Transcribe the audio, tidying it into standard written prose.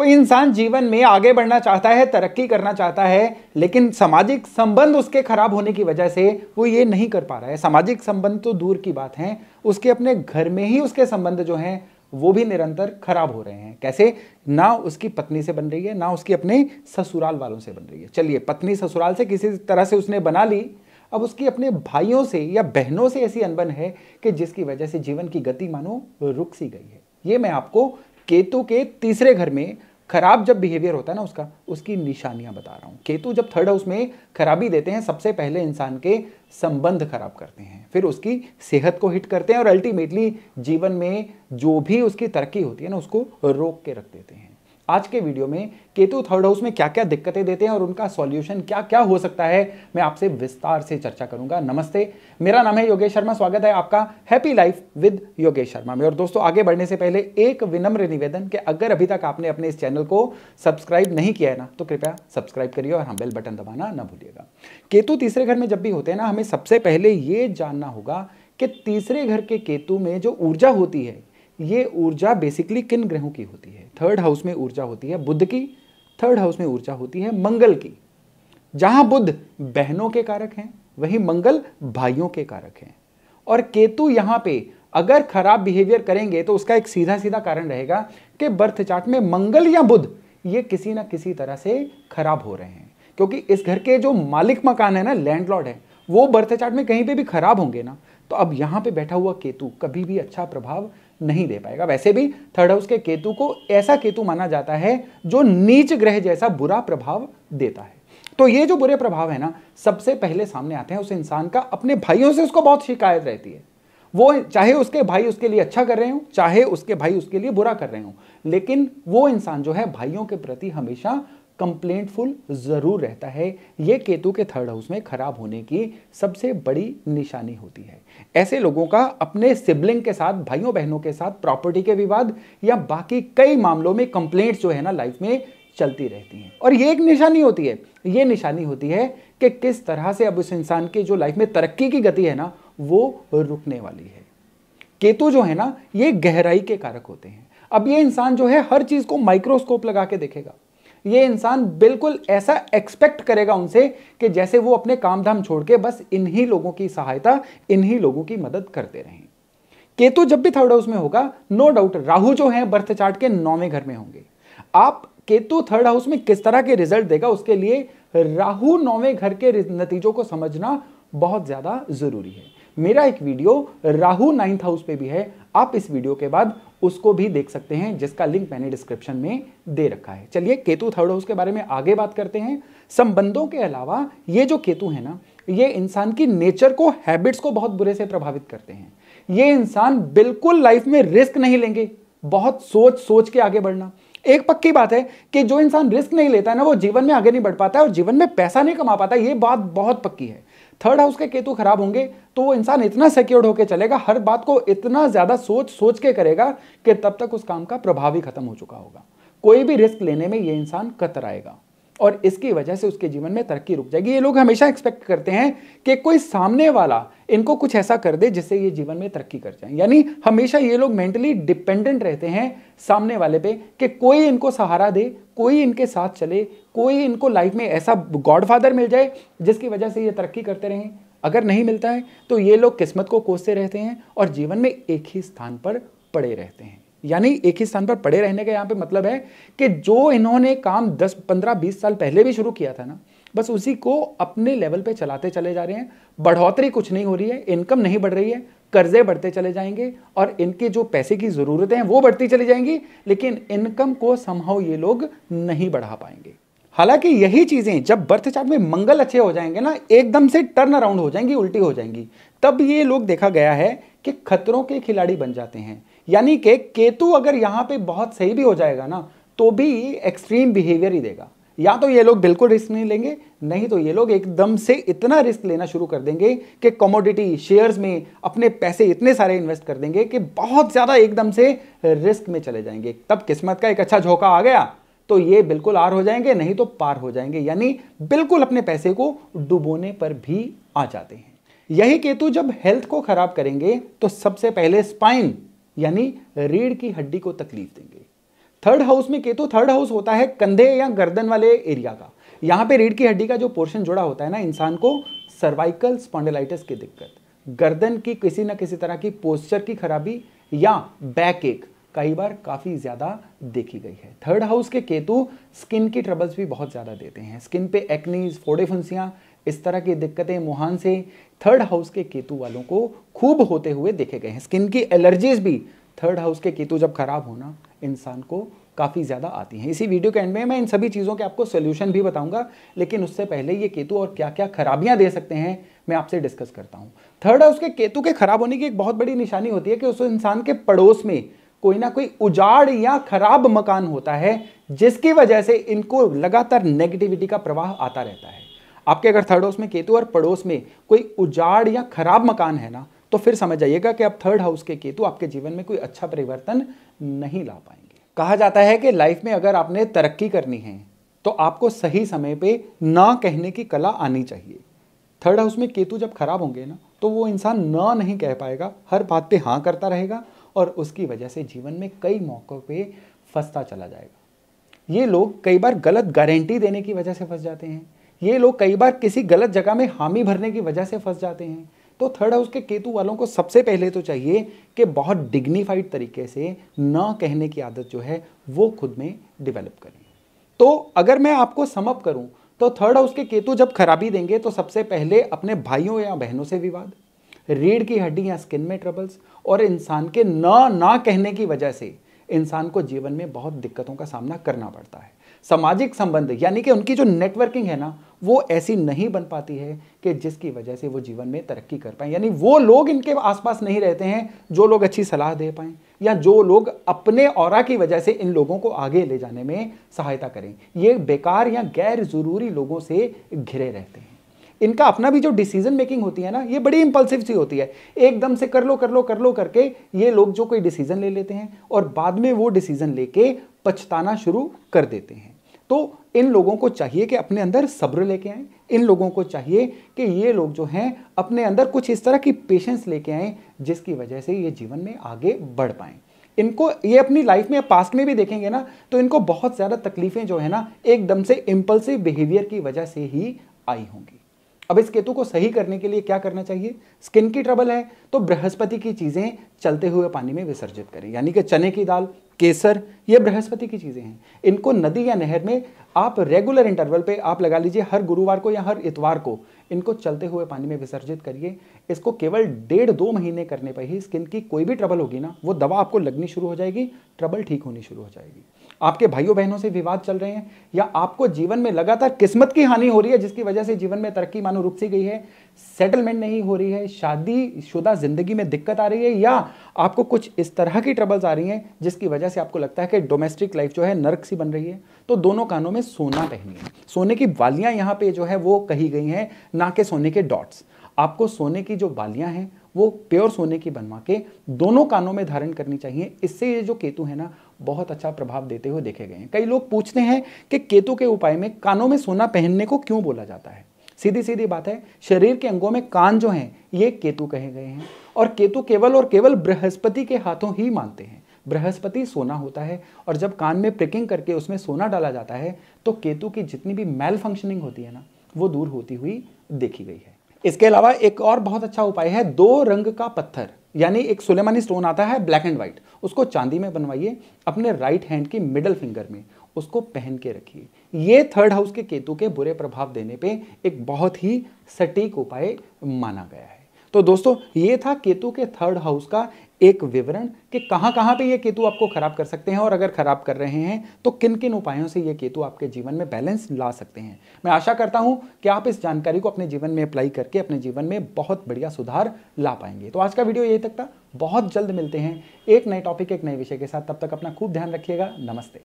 कोई इंसान जीवन में आगे बढ़ना चाहता है, तरक्की करना चाहता है, लेकिन सामाजिक संबंध उसके खराब होने की वजह से वो ये नहीं कर पा रहा है। सामाजिक संबंध तो दूर की बात है, उसके अपने घर में ही उसके संबंध जो हैं वो भी निरंतर खराब हो रहे हैं। कैसे? ना उसकी पत्नी से बन रही है, ना उसकी अपने ससुराल वालों से बन रही है। चलिए, पत्नी ससुराल से किसी तरह से उसने बना ली, अब उसकी अपने भाइयों से या बहनों से ऐसी अनबन है कि जिसकी वजह से जीवन की गति मानो रुक सी गई है। ये मैं आपको केतु के तीसरे घर में खराब जब बिहेवियर होता है ना उसकी निशानियां बता रहा हूं। केतु जब थर्ड हाउस में खराबी देते हैं, सबसे पहले इंसान के संबंध खराब करते हैं, फिर उसकी सेहत को हिट करते हैं और अल्टीमेटली जीवन में जो भी उसकी तरक्की होती है ना उसको रोक के रख देते हैं। आज के वीडियो में केतु थर्ड हाउस में क्या क्या दिक्कतें देते हैं और उनका सॉल्यूशन क्या क्या हो सकता है, मैं आपसे विस्तार से चर्चा करूंगा। नमस्ते, मेरा नाम है योगेश शर्मा, स्वागत है आपका happy life with Yogesh Sharma में। और दोस्तों, आगे बढ़ने से पहले एक विनम्र निवेदन कि अगर अभी तक आपने अपने इस चैनल को सब्सक्राइब नहीं किया है ना, तो कृपया सब्सक्राइब करिए और हाँ, बेल बटन दबाना ना भूलिएगा। केतु तीसरे घर में जब भी होते हैं ना, हमें सबसे पहले ये जानना होगा कि तीसरे घर के केतु में जो ऊर्जा होती है, ये ऊर्जा बेसिकली किन ग्रहों की होती है? थर्ड हाउस में ऊर्जा होती है बुध की, थर्ड हाउस में ऊर्जा होती है मंगल की। जहां बुध बहनों के कारक हैं, वहीं मंगल भाइयों के कारक हैं। और केतु यहां पे अगर खराब बिहेवियर करेंगे तो उसका एक सीधा सीधा कारण रहेगा कि बर्थ चार्ट में मंगल या बुध ये किसी ना किसी तरह से खराब हो रहे हैं। क्योंकि इस घर के जो मालिक मकान है ना, लैंडलॉर्ड है, वो बर्थ चार्ट में कहीं पे भी खराब होंगे ना, तो अब यहां पे बैठा हुआ केतु कभी भी अच्छा प्रभाव नहीं दे पाएगा। वैसे भी थर्ड हाउस के केतु को ऐसा केतु माना जाता है जो नीच ग्रह जैसा बुरा प्रभाव देता है। तो ये जो बुरे प्रभाव है ना, सबसे पहले सामने आते हैं उस इंसान का अपने भाइयों से उसको बहुत शिकायत रहती है। वो चाहे उसके भाई उसके लिए अच्छा कर रहे हो, चाहे उसके भाई उसके लिए बुरा कर रहे हो, लेकिन वो इंसान जो है भाइयों के प्रति हमेशा कंप्लेंटफुल जरूर रहता है। यह केतु के थर्ड हाउस में खराब होने की सबसे बड़ी निशानी होती है। ऐसे लोगों का अपने सिबलिंग के साथ, भाइयों बहनों के साथ प्रॉपर्टी के विवाद या बाकी कई मामलों में कंप्लेंट्स जो है ना लाइफ में चलती रहती हैं। और ये एक निशानी होती है, ये निशानी होती है कि किस तरह से अब उस इंसान की जो लाइफ में तरक्की की गति है ना वो रुकने वाली है। केतु जो है ना, ये गहराई के कारक होते हैं। अब ये इंसान जो है हर चीज को माइक्रोस्कोप लगा के देखेगा। ये इंसान बिल्कुल ऐसा एक्सपेक्ट करेगा उनसे कि जैसे वो अपने काम धाम छोड़ के बस इन्हीं लोगों की सहायता, इन्हीं लोगों की मदद करते रहें। केतु जब भी थर्ड हाउस में होगा, नो डाउट राहु जो है बर्थ चार्ट के 9वें घर में होंगे। आप केतु थर्ड हाउस में किस तरह के रिजल्ट देगा, उसके लिए राहु 9वें घर के नतीजों को समझना बहुत ज्यादा जरूरी है। मेरा एक वीडियो राहु 9th हाउस पे भी है, आप इस वीडियो के बाद उसको भी देख सकते हैं, जिसका लिंक मैंने डिस्क्रिप्शन में दे रखा है। चलिए केतु थर्ड हाउस के बारे में आगे बात करते हैं। संबंधों के अलावा ये जो केतु है ना, ये इंसान की नेचर को, हैबिट्स को बहुत बुरे से प्रभावित करते हैं। ये इंसान बिल्कुल लाइफ में रिस्क नहीं लेंगे, बहुत सोच सोच के आगे बढ़ना। एक पक्की बात है कि जो इंसान रिस्क नहीं लेता है ना, वो जीवन में आगे नहीं बढ़ पाता है और जीवन में पैसा नहीं कमा पाता। ये बात बहुत पक्की है। थर्ड हाउस के केतु खराब होंगे तो वो इंसान इतना सिक्योर्ड होकर चलेगा, हर बात को इतना ज्यादा सोच सोच के करेगा कि तब तक उस काम का प्रभाव ही खत्म हो चुका होगा। कोई भी रिस्क लेने में ये इंसान कतराएगा और इसकी वजह से उसके जीवन में तरक्की रुक जाएगी। ये लोग हमेशा एक्सपेक्ट करते हैं कि कोई सामने वाला इनको कुछ ऐसा कर दे जिससे ये जीवन में तरक्की कर जाए। यानी हमेशा ये लोग मेंटली डिपेंडेंट रहते हैं सामने वाले पे कि कोई इनको सहारा दे, कोई इनके साथ चले, कोई इनको लाइफ में ऐसा गॉडफादर मिल जाए जिसकी वजह से ये तरक्की करते रहें। अगर नहीं मिलता है तो ये लोग किस्मत को कोसते रहते हैं और जीवन में एक ही स्थान पर पड़े रहते हैं। यानी एक ही स्थान पर पड़े रहने का यहाँ पे मतलब है कि जो इन्होंने काम 10, 15, 20 साल पहले भी शुरू किया था ना, बस उसी को अपने लेवल पे चलाते चले जा रहे हैं। बढ़ोतरी कुछ नहीं हो रही है, इनकम नहीं बढ़ रही है, कर्जे बढ़ते चले जाएंगे और इनकी जो पैसे की जरूरतें हैं वो बढ़ती चली जाएंगी, लेकिन इनकम को समहाउ ये लोग नहीं बढ़ा पाएंगे। हालांकि यही चीजें जब बर्थ चार्ट में मंगल अच्छे हो जाएंगे ना, एकदम से टर्न अराउंड हो जाएंगी, उल्टी हो जाएंगी, तब ये लोग देखा गया है कि खतरों के खिलाड़ी बन जाते हैं। यानी कि केतु अगर यहां पे बहुत सही भी हो जाएगा ना, तो भी एक्सट्रीम बिहेवियर ही देगा। या तो ये लोग बिल्कुल रिस्क नहीं लेंगे, नहीं तो ये लोग एकदम से इतना रिस्क लेना शुरू कर देंगे कि कमोडिटी शेयर्स में अपने पैसे इतने सारे इन्वेस्ट कर देंगे कि बहुत ज्यादा एकदम से रिस्क में चले जाएंगे। तब किस्मत का एक अच्छा झोंका आ गया तो ये बिल्कुल आर हो जाएंगे, नहीं तो पार हो जाएंगे। यानी बिल्कुल अपने पैसे को डुबोने पर भी आ जाते हैं। यही केतु जब हेल्थ को खराब करेंगे तो सबसे पहले स्पाइन यानी रीढ़ की हड्डी को तकलीफ देंगे। थर्ड हाउस में केतु, थर्ड हाउस होता है कंधे या गर्दन वाले एरिया का। यहां पे रीढ़ की हड्डी का जो पोर्शन जुड़ा होता है ना, इंसान को सर्वाइकल स्पॉन्डिलाइटिस की दिक्कत, गर्दन की किसी ना किसी तरह की पोस्चर की खराबी या बैक एक कई बार काफी ज्यादा देखी गई है। थर्ड हाउस के केतु स्किन की ट्रबल्स भी बहुत ज्यादा देते हैं, स्किन पे एक्नीज, फोड़े फुंसियां, इस तरह की दिक्कतें मुहान से थर्ड हाउस के केतु वालों को खूब होते हुए देखे गए हैं। स्किन की एलर्जीज भी थर्ड हाउस के केतु जब खराब होना इंसान को काफ़ी ज़्यादा आती हैं। इसी वीडियो के एंड में मैं इन सभी चीज़ों के आपको सोल्यूशन भी बताऊंगा, लेकिन उससे पहले ये केतु और क्या क्या खराबियां दे सकते हैं मैं आपसे डिस्कस करता हूं। थर्ड हाउस के केतु के खराब होने की एक बहुत बड़ी निशानी होती है कि उस इंसान के पड़ोस में कोई ना कोई उजाड़ या खराब मकान होता है, जिसकी वजह से इनको लगातार नेगेटिविटी का प्रवाह आता रहता है। आपके अगर थर्ड हाउस में केतु और पड़ोस में कोई उजाड़ या खराब मकान है ना, तो फिर समझ जाइएगा कि अब थर्ड हाउस के केतु आपके जीवन में कोई अच्छा परिवर्तन नहीं ला पाएंगे। कहा जाता है कि लाइफ में अगर आपने तरक्की करनी है तो आपको सही समय पे ना कहने की कला आनी चाहिए। थर्ड हाउस में केतु जब खराब होंगे ना, तो वो इंसान ना नहीं कह पाएगा, हर बात पे हाँ करता रहेगा और उसकी वजह से जीवन में कई मौकों पे फंसता चला जाएगा। ये लोग कई बार गलत गारंटी देने की वजह से फंस जाते हैं, ये लोग कई बार किसी गलत जगह में हामी भरने की वजह से फंस जाते हैं। तो थर्ड हाउस के केतु वालों को सबसे पहले तो चाहिए कि बहुत डिग्निफाइड तरीके से ना कहने की आदत जो है वो खुद में डेवलप करें। तो अगर मैं आपको सम अप करूं तो थर्ड हाउस के केतु जब खराबी देंगे तो सबसे पहले अपने भाइयों या बहनों से विवाद, रीढ़ की हड्डी या स्किन में ट्रबल्स, और इंसान के ना कहने की वजह से इंसान को जीवन में बहुत दिक्कतों का सामना करना पड़ता है। सामाजिक संबंध यानी कि उनकी जो नेटवर्किंग है ना, वो ऐसी नहीं बन पाती है कि जिसकी वजह से वो जीवन में तरक्की कर पाए, यानी वो लोग इनके आसपास नहीं रहते हैं जो लोग अच्छी सलाह दे पाएं या जो लोग अपने ऑरा की वजह से इन लोगों को आगे ले जाने में सहायता करें। ये बेकार या गैर जरूरी लोगों से घिरे रहते हैं। इनका अपना भी जो डिसीजन मेकिंग होती है ना, ये बड़ी इंपल्सिव सी होती है, एकदम से कर लो करके ये लोग जो कोई डिसीजन ले लेते हैं और बाद में वो डिसीजन लेके पछताना शुरू कर देते हैं। तो इन लोगों को चाहिए कि अपने अंदर सब्र लेके आएं, इन लोगों को चाहिए कि ये लोग जो हैं अपने अंदर कुछ इस तरह की पेशेंस लेके आएं जिसकी वजह से ये जीवन में आगे बढ़ पाएं। इनको ये अपनी लाइफ में पास्ट में भी देखेंगे ना, तो इनको बहुत ज़्यादा तकलीफें जो है ना एकदम से इंपल्सिव बिहेवियर की वजह से ही आई होंगी। अब इस केतु को सही करने के लिए क्या करना चाहिए? स्किन की ट्रबल है तो बृहस्पति की चीज़ें चलते हुए पानी में विसर्जित करें, यानी कि चने की दाल, केसर, ये बृहस्पति की चीज़ें हैं। इनको नदी या नहर में आप रेगुलर इंटरवल पे आप लगा लीजिए, हर गुरुवार को या हर इतवार को इनको चलते हुए पानी में विसर्जित करिए। इसको केवल 1.5-2 महीने करने पर ही स्किन की कोई भी ट्रबल होगी ना, वो दवा आपको लगनी शुरू हो जाएगी, ट्रबल ठीक होनी शुरू हो जाएगी। आपके भाइयों बहनों से विवाद चल रहे हैं या आपको जीवन में लगातार किस्मत की हानि हो रही है जिसकी वजह से जीवन में तरक्की मानो रुक सी गई है, सेटलमेंट नहीं हो रही है, शादीशुदा जिंदगी में दिक्कत आ रही है, या आपको कुछ इस तरह की ट्रबल्स आ रही हैं जिसकी वजह से आपको लगता है कि डोमेस्टिक लाइफ जो है नर्क सी बन रही है, तो दोनों कानों में सोना पहनिए। सोने की बालियां यहाँ पे जो है वो कही गई हैं, ना कि सोने के डॉट्स। आपको सोने की जो बालियां हैं वो प्योर सोने की बनवा के दोनों कानों में धारण करनी चाहिए। इससे ये जो केतु है ना बहुत अच्छा प्रभाव देते हुए देखे गए हैं। कई लोग पूछते हैं कि केतु के उपाय में कानों में सोना पहनने को क्यों बोला जाता है? सीधी सीधी बात है, शरीर के अंगों में कान जो हैं ये केतु कहे गए हैं और केतु केवल और केवल बृहस्पति के हाथों ही मानते हैं। बृहस्पति सोना होता है और जब कान में प्रिकिंग करके उसमें सोना डाला जाता है तो केतु की जितनी भी मैल फंक्शनिंग होती है ना वो दूर होती हुई देखी गई है। इसके अलावा एक और बहुत अच्छा उपाय है, 2 रंग का पत्थर, यानी एक सुलेमानी स्टोन आता है ब्लैक एंड व्हाइट, उसको चांदी में बनवाइए, अपने राइट हैंड की मिडल फिंगर में उसको पहन के रखिए। ये थर्ड हाउस के केतु के बुरे प्रभाव देने पे एक बहुत ही सटीक उपाय माना गया है। तो दोस्तों ये था केतु के थर्ड हाउस का एक विवरण कि कहां पे ये केतु आपको खराब कर सकते हैं और अगर खराब कर रहे हैं तो किन किन उपायों से ये केतु आपके जीवन में बैलेंस ला सकते हैं। मैं आशा करता हूं कि आप इस जानकारी को अपने जीवन में अप्लाई करके अपने जीवन में बहुत बढ़िया सुधार ला पाएंगे। तो आज का वीडियो यही तक था, बहुत जल्द मिलते हैं एक नए टॉपिक एक नए विषय के साथ। तब तक अपना खूब ध्यान रखिएगा। नमस्ते।